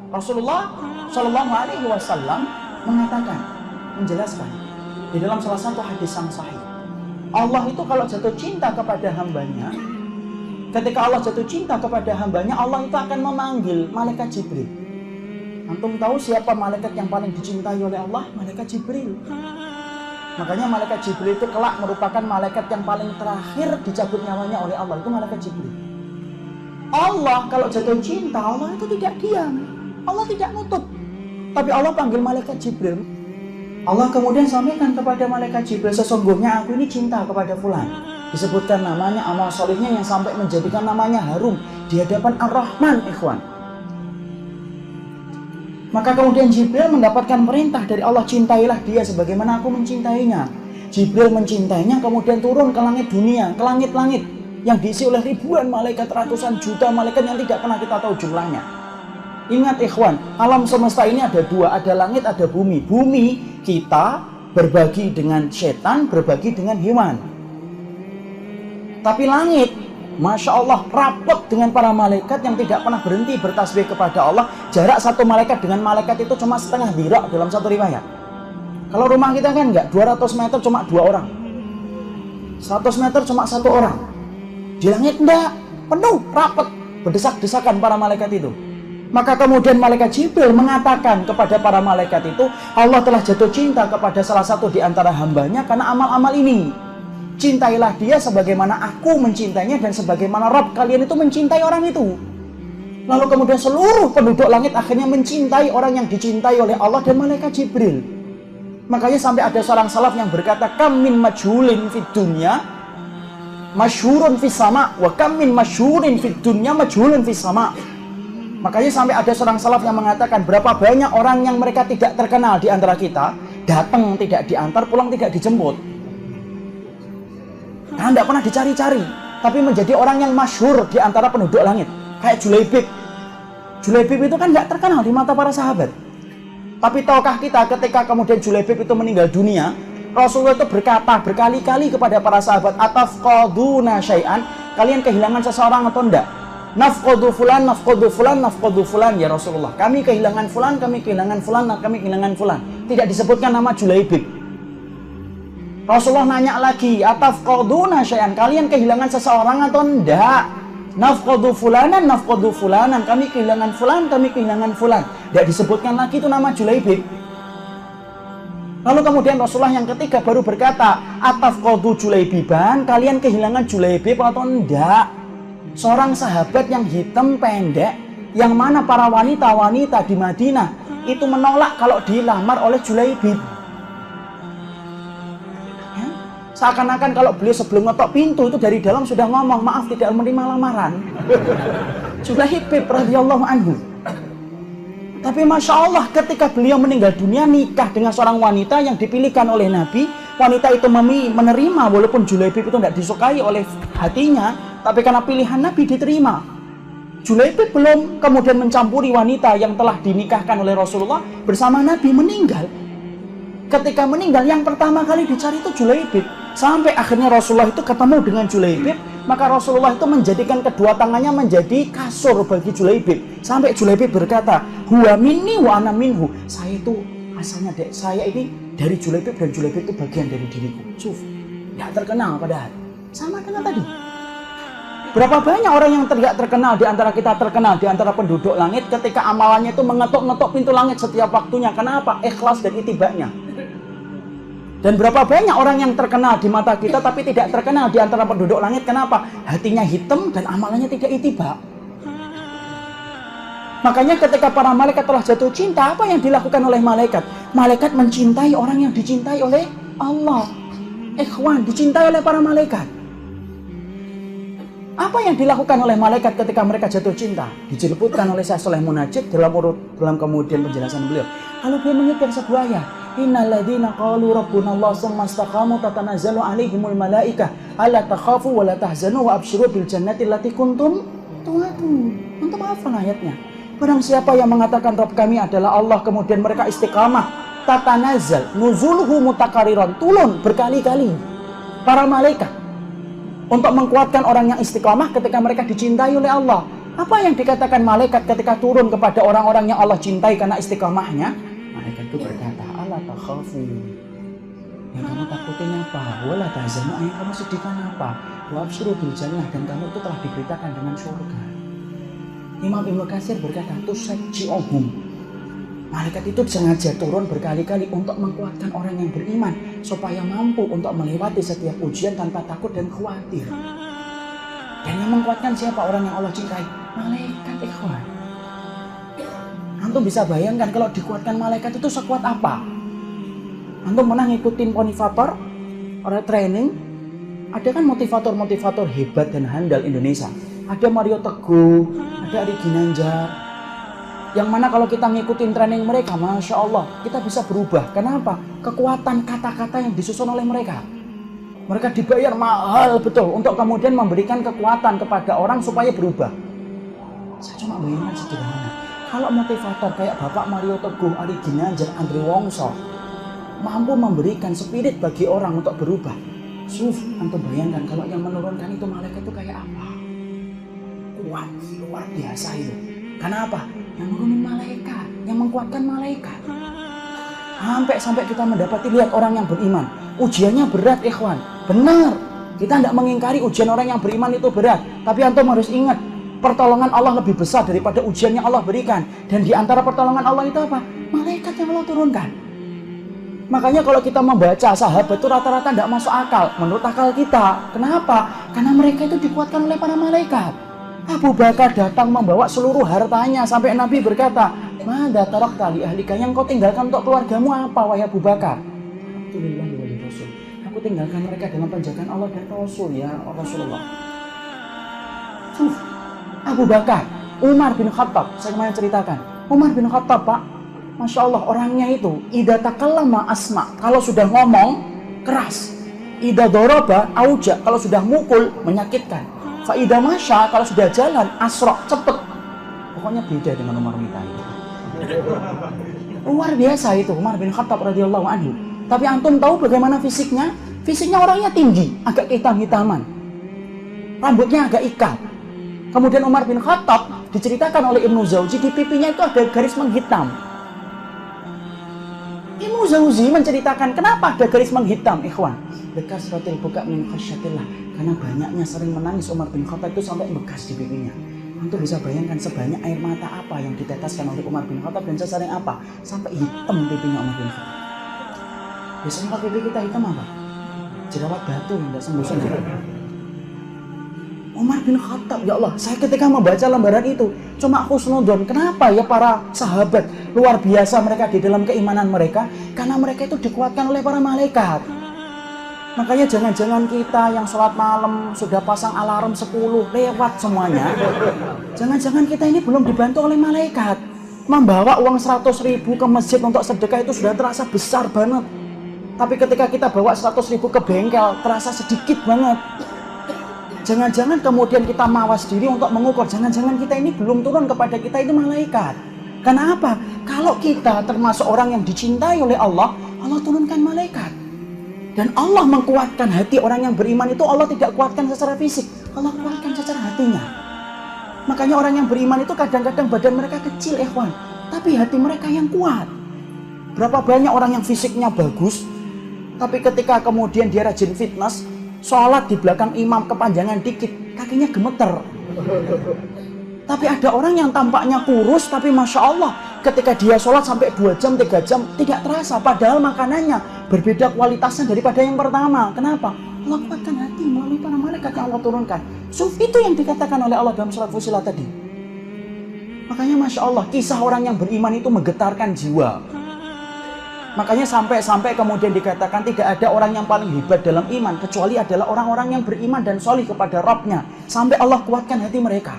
Rasulullah Shallallahu Alaihi Wasallam mengatakan, menjelaskan di dalam salah satu hadis yang sahih, Allah itu kalau jatuh cinta kepada hambanya, ketika Allah jatuh cinta kepada hambanya, Allah itu akan memanggil malaikat Jibril. Antum tahu siapa malaikat yang paling dicintai oleh Allah? Malaikat Jibril. Makanya malaikat Jibril itu kelak merupakan malaikat yang paling terakhir dicabut nyawanya oleh Allah. Itu malaikat Jibril. Allah kalau jatuh cinta, Allah itu tidak diam, Allah tidak nutup, tapi Allah panggil malaikat Jibril. Allah kemudian sampaikan kepada malaikat Jibril, sesungguhnya aku ini cinta kepada fulan. Disebutkan namanya, amal solihnya yang sampai menjadikan namanya harum di hadapan Ar-Rahman, ikhwan. Maka kemudian Jibril mendapatkan perintah dari Allah, cintailah dia sebagaimana aku mencintainya. Jibril mencintainya, kemudian turun ke langit dunia, ke langit-langit yang diisi oleh ribuan malaikat, ratusan juta malaikat yang tidak pernah kita tahu jumlahnya. Ingat ikhwan, alam semesta ini ada dua, ada langit, ada bumi. Bumi kita berbagi dengan setan, berbagi dengan hewan. Tapi langit, Masya Allah, rapat dengan para malaikat yang tidak pernah berhenti bertasbih kepada Allah. Jarak satu malaikat dengan malaikat itu cuma setengah dirak dalam satu riwayat. Kalau rumah kita kan enggak, 200 meter cuma 2 orang, 100 meter cuma 1 orang. Di langit enggak, penuh, rapat, berdesak-desakan para malaikat itu. Maka kemudian malaikat Jibril mengatakan kepada para malaikat itu, Allah telah jatuh cinta kepada salah satu di antara hambanya karena amal-amal ini. Cintailah dia sebagaimana aku mencintainya dan sebagaimana Rabb kalian itu mencintai orang itu. Lalu kemudian seluruh penduduk langit akhirnya mencintai orang yang dicintai oleh Allah dan malaikat Jibril. Makanya sampai ada seorang salaf yang berkata, kam min majhulin fid dunya masyhurun fis sama, wa kam min masyhurin fid dunya majhulun fis sama. Makanya sampai ada seorang salaf yang mengatakan, berapa banyak orang yang mereka tidak terkenal di antara kita, datang tidak diantar, pulang tidak dijemput. Karena tidak pernah dicari-cari, tapi menjadi orang yang masyhur di antara penduduk langit. Kayak Julaibib. Julaibib itu kan tidak terkenal di mata para sahabat. Tapi tahukah kita ketika kemudian Julaibib itu meninggal dunia, Rasulullah itu berkata berkali-kali kepada para sahabat, atafqaduna syai'an, kalian kehilangan seseorang atau enggak? Nafqadu fulan, nafqadu fulan, nafqadu fulan ya Rasulullah. Kami kehilangan fulan, kami kehilangan fulan, kami kehilangan fulan. Tidak disebutkan nama Julaibib. Rasulullah nanya lagi, atafqaduna syai'an, kalian kehilangan seseorang atau enggak? Nafqadu fulanan, nafqadu fulanan, kami kehilangan fulan, kami kehilangan fulan. Tidak disebutkan lagi itu nama Julaibib. Lalu kemudian Rasulullah yang ketiga baru berkata, atafqadu Julaibiban, kalian kehilangan Julaibib atau enggak? Seorang sahabat yang hitam pendek, yang mana para wanita-wanita di Madinah itu menolak kalau dilamar oleh Julaibib. Seakan-akan kalau beliau sebelum ngetok pintu itu dari dalam sudah ngomong, maaf tidak menerima lamaran. Julaibib radhiyallahu anhu. Tapi Masya Allah ketika beliau meninggal dunia, nikah dengan seorang wanita yang dipilihkan oleh Nabi. Wanita itu menerima walaupun Julaibib itu tidak disukai oleh hatinya, tapi karena pilihan Nabi diterima. Julaibib belum kemudian mencampuri wanita yang telah dinikahkan oleh Rasulullah bersama Nabi, meninggal. Ketika meninggal yang pertama kali dicari itu Julaibib. Sampai akhirnya Rasulullah itu ketemu dengan Julaibib, maka Rasulullah itu menjadikan kedua tangannya menjadi kasur bagi Julaibib. Sampai Julaibib berkata, huwa minni wa ana minhu. Saya itu asalnya saya ini dari Julaibib dan Julaibib itu bagian dari diriku. Suf, tidak terkenal padahal. Sama dengan tadi. Berapa banyak orang yang tidak terkenal di antara kita, terkenal di antara penduduk langit ketika amalannya itu mengetuk-ngetuk pintu langit setiap waktunya. Kenapa? Ikhlas dan itibaknya. Dan berapa banyak orang yang terkenal di mata kita tapi tidak terkenal di antara penduduk langit. Kenapa? Hatinya hitam dan amalannya tidak itibak. Makanya ketika para malaikat telah jatuh cinta, apa yang dilakukan oleh malaikat? Malaikat mencintai orang yang dicintai oleh Allah. Ikhwan, dicintai oleh para malaikat. Apa yang dilakukan oleh malaikat ketika mereka jatuh cinta? Disebutkan oleh Syekh Shalih Munajjid dalam kemudian penjelasan beliau. Lalu beliau menyetir sebuah ayat. Innal ladzina qalu rabbuna Allah tsumma istaqamu tatanazzalu alaihimul malaikah alla takhafu wa la tahzanu wa absyiru bil jannati allati kuntum tu'adun. Untuk apa ayatnya? Barang siapa yang mengatakan Rabb kami adalah Allah, kemudian mereka istiqamah, tatanazzal nuzuluhu mutakariran, turun berkali-kali para malaikat untuk menguatkan orang yang istiqamah ketika mereka dicintai oleh Allah. Apa yang dikatakan malaikat ketika turun kepada orang-orang yang Allah cintai karena istiqomahnya? Malaikat itu berkata, "Ala takhafu." Yang kamu takutin apa? Wala tahzanu, yang kamu sedihkan apa? Wa absyiru bil jannah, dan kamu itu telah diberitakan dengan surga. Imam Ibnu Katsir berkata, "Tusajji'uhum." Malaikat itu sengaja turun berkali-kali untuk menguatkan orang yang beriman supaya mampu untuk melewati setiap ujian tanpa takut dan khawatir. Dan yang menguatkan siapa? Orang yang Allah cintai. Malaikat, ikhwan. Antum bisa bayangkan kalau dikuatkan malaikat itu sekuat apa? Antum pernah ngikutin motivator, orang training, ada kan motivator-motivator hebat dan handal Indonesia. Ada Mario Teguh, ada Ari Ginanjar. Yang mana kalau kita ngikutin training mereka, Masya Allah, kita bisa berubah. Kenapa? Kekuatan kata-kata yang disusun oleh mereka. Mereka dibayar mahal betul untuk kemudian memberikan kekuatan kepada orang supaya berubah. Saya cuma bayangkan sederhana. Kalau motivator kayak Bapak Mario Teguh, Ari Ginanjar, Andre Wongso mampu memberikan spirit bagi orang untuk berubah. Antum bayangkan kalau yang menurunkan itu malaikat itu kayak apa? Kuat, luar biasa itu. Kenapa? Yang nurunin malaikat, yang menguatkan malaikat. Sampai kita mendapati lihat orang yang beriman. Ujiannya berat, ikhwan. Benar. Kita tidak mengingkari ujian orang yang beriman itu berat. Tapi antum harus ingat, pertolongan Allah lebih besar daripada ujian yang Allah berikan. Dan di antara pertolongan Allah itu apa? Malaikat yang Allah turunkan. Makanya kalau kita membaca sahabat itu rata-rata tidak masuk akal. Menurut akal kita. Kenapa? Karena mereka itu dikuatkan oleh para malaikat. Abu Bakar datang membawa seluruh hartanya. Sampai Nabi berkata, "Mada tarakta li ahlika, yang kau tinggalkan untuk keluargamu apa, wahai Abu Bakar?" "Alhamdulillah wa li Rasul." Aku tinggalkan mereka dalam penjagaan Allah dan Rasul, ya Rasulullah. Abu Bakar, Umar bin Khattab, saya kemarin ceritakan. Umar bin Khattab, Pak, Masya Allah, orangnya itu idza takallama asma, kalau sudah ngomong keras. Idza daraba auja, kalau sudah mukul menyakitkan. Fa idza masya, kalau sudah jalan asra, cepet. Pokoknya beda dengan Umar bin Khattab. Luar biasa itu Umar bin Khattab radhiyallahu anhu. Tapi antum tahu bagaimana fisiknya? Fisiknya orangnya tinggi, agak hitam-hitaman. Rambutnya agak ikat. Kemudian Umar bin Khattab diceritakan oleh Ibnu Jauzi, di pipinya itu ada garis menghitam. Ibnu Jauzi menceritakan kenapa ada garis menghitam, ikhwan. Bekasratil buka min khasyatillah, karena banyaknya sering menangis Umar bin Khattab itu sampai bekas di pipinya. Antum bisa bayangkan sebanyak air mata apa yang diteteskan oleh Umar bin Khattab dan sesering apa sampai hitam pipinya Umar bin Khattab. Biasanya kalau pipi kita hitam apa? Jerawat batu yang tidak sembuh-sembuh. Umar bin Khattab, ya Allah, saya ketika membaca lembaran itu cuma husnudon. Kenapa ya para sahabat luar biasa mereka di dalam keimanan mereka? Karena mereka itu dikuatkan oleh para malaikat. Makanya jangan-jangan kita yang sholat malam sudah pasang alarm 10 lewat semuanya. Jangan-jangan kita ini belum dibantu oleh malaikat. Membawa uang 100.000 ke masjid untuk sedekah itu sudah terasa besar banget. Tapi ketika kita bawa 100.000 ke bengkel terasa sedikit banget. Jangan-jangan kemudian kita mawas diri untuk mengukur. Jangan-jangan kita ini belum turun kepada kita itu malaikat. Kenapa? Kalau kita termasuk orang yang dicintai oleh Allah, Allah turunkan malaikat. Dan Allah mengkuatkan hati orang yang beriman itu Allah tidak kuatkan secara fisik. Allah kuatkan secara hatinya. Makanya orang yang beriman itu kadang-kadang badan mereka kecil, ikhwan. Tapi hati mereka yang kuat. Berapa banyak orang yang fisiknya bagus, tapi ketika kemudian dia rajin fitness, sholat di belakang imam kepanjangan dikit, kakinya gemeter. Tapi ada orang yang tampaknya kurus, tapi Masya Allah, ketika dia sholat sampai 2 jam, 3 jam, tidak terasa. Padahal makanannya berbeda kualitasnya daripada yang pertama. Kenapa? Allah kuatkan hati melalui para malaikat yang Allah turunkan. Itu yang dikatakan oleh Allah dalam surat Fussilat tadi. Makanya Masya Allah, kisah orang yang beriman itu menggetarkan jiwa. Makanya sampai kemudian dikatakan tidak ada orang yang paling hebat dalam iman kecuali adalah orang-orang yang beriman dan solih kepada Rabbnya. Sampai Allah kuatkan hati mereka.